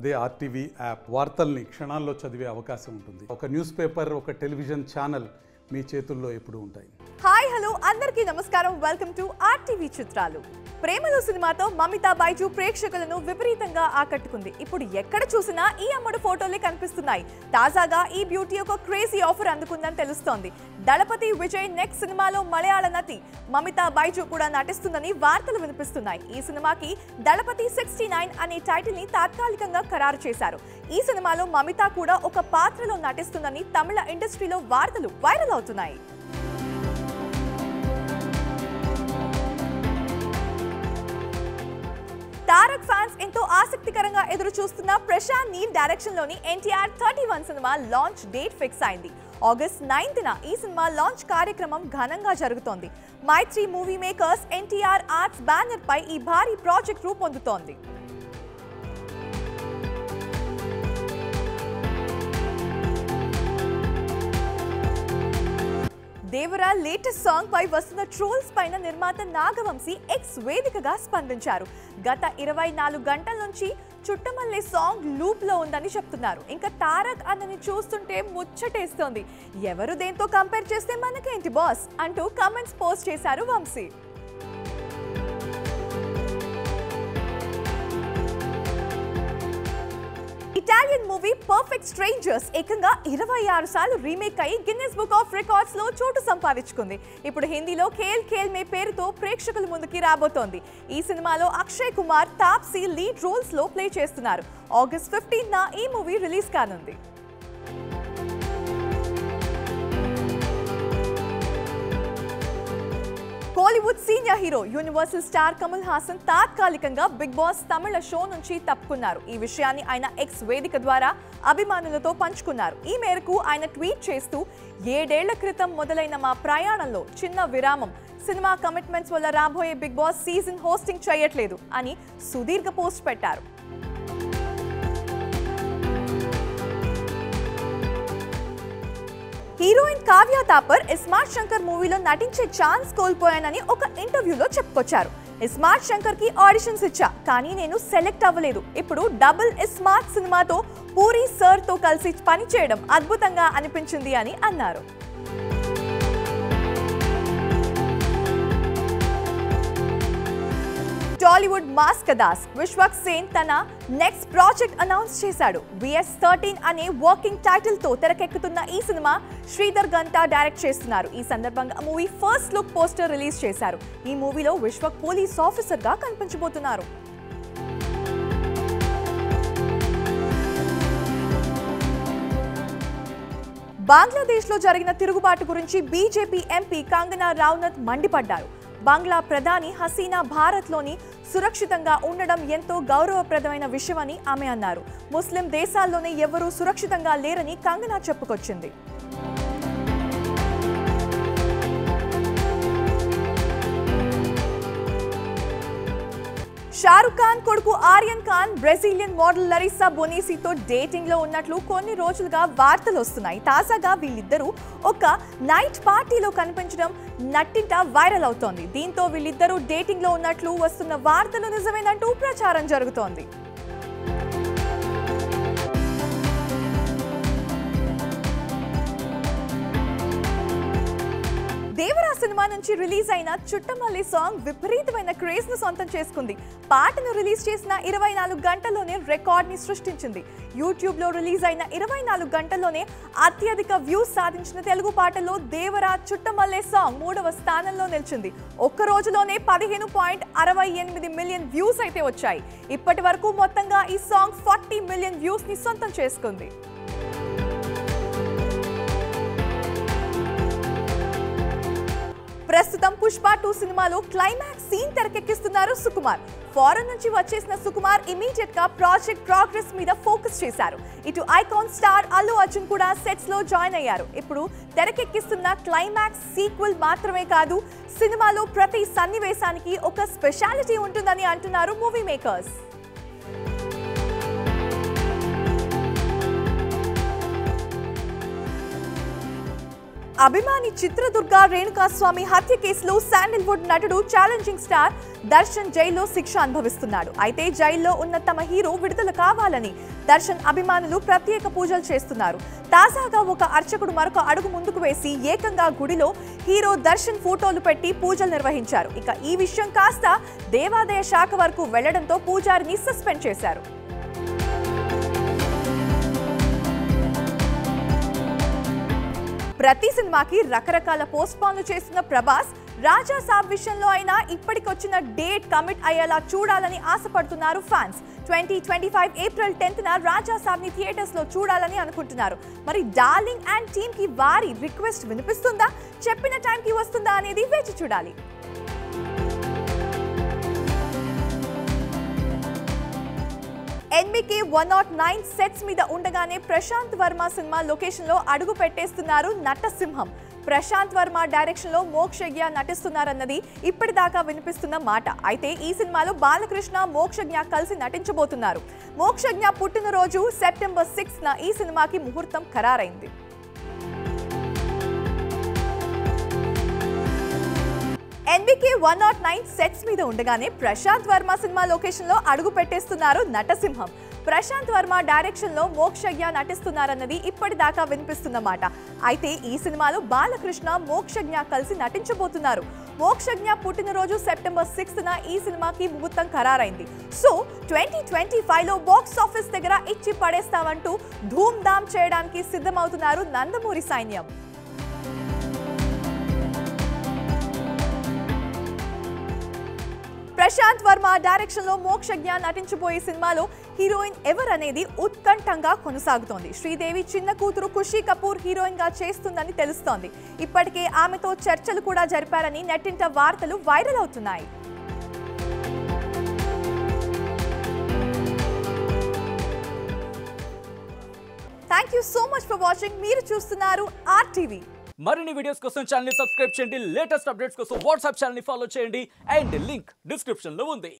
అదే RTV app వార్తల్ని క్షణాల్లో చదివే అవకాశం ఉంటుంది. ఒక న్యూస్ పేపర్, ఒక టెలివిజన్ ఛానల్ మీ చేతుల్లో ఎప్పుడూ ఉంటాయి. హాయ్ హలో అందరికీ నమస్కారం. వెల్కమ్ టు ఆర్టీవీ చిత్రాలు. ప్రేమలు సినిమాతో మమితా బైజు ప్రేక్షకులను విపరీతంగా ఆకట్టుకుంది. ఇప్పుడు ఎక్కడ చూసినా ఈ అమ్మడు ఫోటోలే కనిపిస్తున్నాయి. తాజాగా ఈ బ్యూటీ ఒక క్రేజీ ఆఫర్ అందుకుందని తెలుస్తోంది. దళపతి విజయ్ నెక్స్ట్ సినిమాలో మలయాళ నటి మమితా బైజు కూడా నటిస్తుందని వార్తలు వినిపిస్తున్నాయి. ఈ సినిమాకి దళపతి 69 అనే టైటిల్ ని తాత్కాలికంగా ఖరారు చేశారు. ఈ సినిమాలో మమితా కూడా ఒక పాత్రలో నటిస్తుందని తమిళ ఇండస్ట్రీలో వార్తలు వైరల్ అవుతున్నాయి. తారక్ ఫ్యాన్స్ ఎంతో ఆసక్తికరంగా ఎదురు చూస్తున్న ప్రశాంత్ నీల్ డైరెక్షన్ లోని NTR 31 cinema launch date fix అయింది. ఆగస్ట్ 9న ఈ సినిమా లాంచ్ కార్యక్రమం ఘనంగా జరుగుతోంది. Mythri movie makers NTR arts banner పై ఈ భారీ ప్రాజెక్ట్ రూపొందుతోంది. దేవరా లేటెస్ట్ సాంగ్ పై వస్తున్న ట్రోల్స్ పైన నిర్మాత నాగవంశీ ఎక్స్ వేదికగా స్పందించారు. గత 24 గంటల నుంచి చుట్టమల్లే సాంగ్ లూప్ లో ఉందని చెప్తున్నారు. ఇంకా తారక్ అన్నని చూస్తుంటే ముచ్చటేస్తోంది. ఎవరు దేంతో కంపేర్ చేస్తే మనకేంటి బాస్ అంటూ కామెంట్స్ పోస్ట్ చేశారు Vamshi. Italian movie perfect strangers ఏకంగా 26 సార్లు రీమేక్ అయ్యి గిన్నెస్ బుక్ ఆఫ్ రికార్డ్స్ లో చోటు సంపాదించుకుంది. ఇప్పుడు హిందీలో ఖేల్ ఖేల్ మే పేరుతో ప్రేక్షకుల ముందుకి రాబోతోంది. ఈ సినిమాలో అక్షయ్ కుమార్, తాప్సీ లీడ్ రోల్స్ లో ప్లే చేస్తున్నారు. ఆగస్ట్ 15న ఈ మూవీ రిలీజ్ కానుంది. Kollywood senior hero universal star Kamal Haasan తాత్కాలికంగా బిగ్ బాస్ తమిళ షో నుంచి తప్పుకున్నారు. ఈ విషయాన్ని ఆయన ఎక్స్ వేదిక ద్వారా అభిమానులతో పంచుకున్నారు. ఈ మేరకు ఆయన ట్వీట్ చేస్తూ 7 ఏళ్ల క్రితం మొదలైన మా ప్రయాణంలో చిన్న విరామం. సినిమా కమిట్మెంట్స్ వల్ల రాబోయే బిగ్ బాస్ సీజన్ హోస్టింగ్ చేయట్లేదు అని సుదీర్ఘ పోస్ట్ పెట్టారు. హీరోయిన్ కావ్య తాపర్ ఇస్మార్ట్ శంకర్ మూవీలో నటించే ఛాన్స్ కోల్పోయానని ఒక ఇంటర్వ్యూలో చెప్పుకొచ్చారు. ఇస్మార్ట్ శంకర్ కి ఆడిషన్స్ ఇచ్చా, కానీ నేను సెలెక్ట్ అవ్వలేదు. ఇప్పుడు డబుల్ ఇస్మార్ట్ సినిమాతో పూరి సర్ తో కలిసి పనిచేయడం అద్భుతంగా అనిపించింది అని అన్నారు. టాలీవుడ్ మాస్కదాస్ విశ్వక్ సేన్ తన నెక్స్ట్ ప్రాజెక్ట్ అనౌన్స్ చేశాడు. VS13 అనే వర్కింగ్ టైటిల్ తో తెరకెక్కుతున్న ఈ సినిమా శ్రీధర్ గంటా డైరెక్ట్ చేస్తున్నారు. ఈ సందర్భంగా movie first look poster release చేశారు. ఈ మూవీలో విశ్వక్ పోలీస్ ఆఫీసర్ గా కనిపించబోతున్నారు. బంగ్లాదేశ్ లో జరిగిన తిరుగుబాటు గురించి బీజేపీ ఎంపీ కంగనా రనౌత్ మండిపడ్డారు. బంగ్లా ప్రధాని హసీనా భారత్లోని సురక్షితంగా ఉండడం ఎంతో గౌరవప్రదమైన విషయమని ఆమె అన్నారు. ముస్లిం దేశాల్లోనే ఎవరూ సురక్షితంగా లేరని కంగనా చెప్పుకొచ్చింది. షారుఖ్ ఖాన్ కొడుకు Aryan Khan Brazilian model Larissa బొనేసితో డేటింగ్ లో ఉన్నట్లు కొన్ని రోజులుగా వార్తలు వస్తున్నాయి. తాజాగా వీళ్ళిద్దరూ ఒక నైట్ పార్టీలో కనిపించడం నట్టింట వైరల్ అవుతోంది. దీంతో వీళ్ళిద్దరూ డేటింగ్ లో ఉన్నట్లు వస్తున్న వార్తలు నిజమేనంటూ ప్రచారం జరుగుతోంది. దేవరా సినిమా నుంచి రిలీజ్ అయిన చుట్టమల్లి సాంగ్ విపరీతమైన క్రేజ్ ను సొంతం చేసుకుంది. పాటను రిలీజ్ చేసిన 24 గంటల్లోనే రికార్డ్ ని సృష్టించింది. యూట్యూబ్ లో రిలీజ్ అయిన 24 గంటల్లోనే అత్యధిక వ్యూస్ సాధించిన తెలుగు పాటల్లో దేవరా చుట్టమల్లే సాంగ్ 3వ స్థానంలో నిలిచింది. ఒక్క రోజులోనే 15.68 మిలియన్ వ్యూస్ అయితే వచ్చాయి. ఇప్పటి వరకు మొత్తంగా ఈ సాంగ్ 40 మిలియన్ వ్యూస్ ని సొంతం చేసుకుంది. ప్రస్తుతం పుష్ప 2 సినిమాలో క్లైమాక్స్ సీన్ తెరకెక్కిస్తున్నారు సుకుమార్. ఫారెన్ నుంచి వచ్చేసిన సుకుమార్ ఇమీడియట్ గా ప్రాజెక్ట్ ప్రోగ్రెస్ మీద ఫోకస్ చేశారు. ఇటు ఐకాన్ స్టార్ అల్లు అర్జున్ కూడా సెట్స్ లో జాయిన్ అయ్యారు. ఇప్పుడు తెరకెక్కిస్తున్న క్లైమాక్స్ సీక్వెల్ మాత్రమే కాదు, సినిమాలో ప్రతి సన్నివేశానికి ఒక స్పెషాలిటీ ఉంటుందని అంటున్నారు మూవీ మేకర్స్. అభిమాని చిత్రదుర్గ రేణుకాస్వామి హత్య కేసులో శాండల్వుడ్ నటుడు ఛాలెంజింగ్ స్టార్ దర్శన్ జైల్లో శిక్ష అనుభవిస్తున్నాడు. అయితే జైల్లో ఉన్న తమ హీరో విడుదల కావాలని దర్శన్ అభిమానులు ప్రత్యేక పూజలు చేస్తున్నారు. తాజాగా ఒక అర్చకుడు మరొక అడుగు ముందుకు వేసి ఏకంగా గుడిలో హీరో దర్శన్ ఫోటోలు పెట్టి పూజలు నిర్వహించారు. ఇక ఈ విషయం కాస్త దేవాదాయ శాఖ వరకు వెళ్లడంతో పూజారిని సస్పెండ్ చేశారు. ప్రతి సినిమాకి రకరకాల పోస్ట్ పోన్లు చేస్తున్న ప్రభాస్ రాజా సాబ్ విషయంలో అయినా ఇప్పటికొచ్చిన డేట్ కమిట్ అయ్యేలా చూడాలని ఆశపడుతున్నారు ఫ్యాన్స్. 2025 ఏప్రిల్ 10న రాజా సాబ్ ని థియేటర్స్ లో చూడాలని అనుకుంటున్నారు. మరి డార్లింగ్ అండ్ టీమ్ కి వారి రిక్వెస్ట్ వినిపిస్తుందా, చెప్పిన టైం కి వస్తుందా అనేది వేచి చూడాలి. ఎన్బికే 109 సెట్స్ మీద ఉండగానే ప్రశాంత్ వర్మ సినిమా లొకేషన్ లో అడుగు పెట్టేస్తున్నారు నటసింహం. ప్రశాంత్ వర్మ డైరెక్షన్ లో మోక్షజ్ఞ నటిస్తున్నారన్నది ఇప్పటిదాకా వినిపిస్తున్న మాట. అయితే ఈ సినిమాలో బాలకృష్ణ మోక్షజ్ఞ కలిసి నటించబోతున్నారు. మోక్షజ్ఞ పుట్టినరోజు సెప్టెంబర్ 6న ఈ సినిమాకి ముహూర్తం ఖరారైంది. ఎన్బికే 109 సెట్స్ మీద ఉండగానే ప్రశాంత్ వర్మ సినిమా లొకేషన్ లో అడుగు పెట్టేస్తున్నారు నటసింహం. ప్రశాంత్ వర్మ డైరెక్షన్ లో మోక్షజ్ఞ నటిస్తున్నారన్నది ఇప్పటిదాకా వినిపిస్తున్న మాట. అయితే ఈ సినిమాలో బాలకృష్ణ మోక్షజ్ఞ కలిసి నటించబోతున్నారు. మోక్షజ్ఞ పుట్టినరోజు సెప్టెంబర్ 6న ఈ సినిమాకి ముహూర్తం ఖరారైంది. సో 2025లో బాక్స్ ఆఫీస్ దగ్గర ఇచ్చి పడేస్తామంటూ ధూమ్ ధామ్ చేయడానికి సిద్ధమవుతున్నారు నందమూరి సైన్యం. ప్రశాంత్ వర్మ డైరెక్షన్ లో మోక్షజ్ఞ నటించబోయే సినిమాలో హీరోయిన్ ఎవరనేది ఉత్కంఠంగా కొనసాగుతోంది. శ్రీదేవి చిన్న కూతురు ఖుషీ కపూర్ హీరోయిన్ గా చేస్తుందని తెలుస్తోంది. ఇప్పటికే ఆమెతో చర్చలు కూడా జరిపారని నెట్టింట వార్తలు వైరల్ అవుతున్నాయి. Thank you so much for watching. మీరు చూస్తున్నారు RTV. మరిన్ని వీడియోస్ కోసం ఛానల్ ని సబ్స్క్రైబ్ చేయండి. లేటెస్ట్ అప్డేట్స్ కోసం వాట్సాప్ ఛానల్ ని ఫాలో చేయండి. అండ్ లింక్ డిస్క్రిప్షన్ లో ఉంది.